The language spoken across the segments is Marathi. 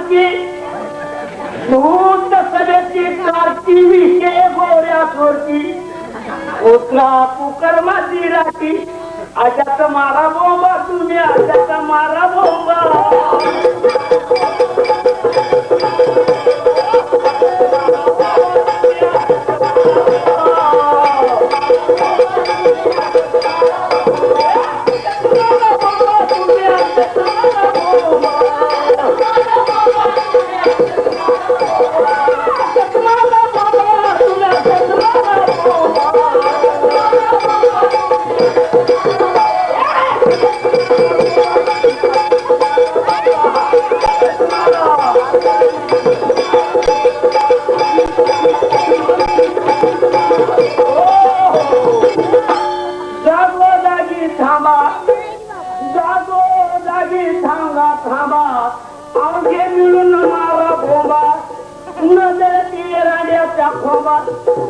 सारखी भूत सभेची सारखी विषय गोऱ्या सोडती उतरा कुकर माझी राखी अशाच मारा बोंबा तुम्ही अशाच मारा बोंबा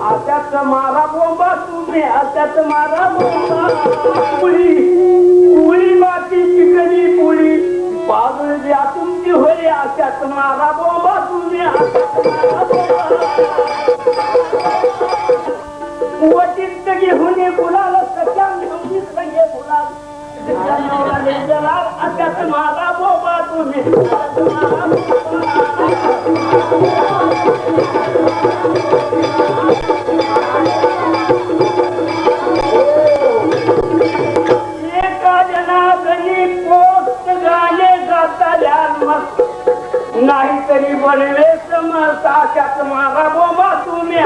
आत्याच मारा बोंबा तुम्ही आत्याच मारा बोंबा पुळी पुळी माती चिकनी पुळी बाजूला द्या तुमची होई आत्याच मारा बोंबा तुम्ही वटीत घेऊन गुलाल सच्या घेऊन सगळे गुलाल आत्याच मारा बोंबा तुम्ही नाहीतरी बनले समर्थ आशात मारा बोंबा तुम्ही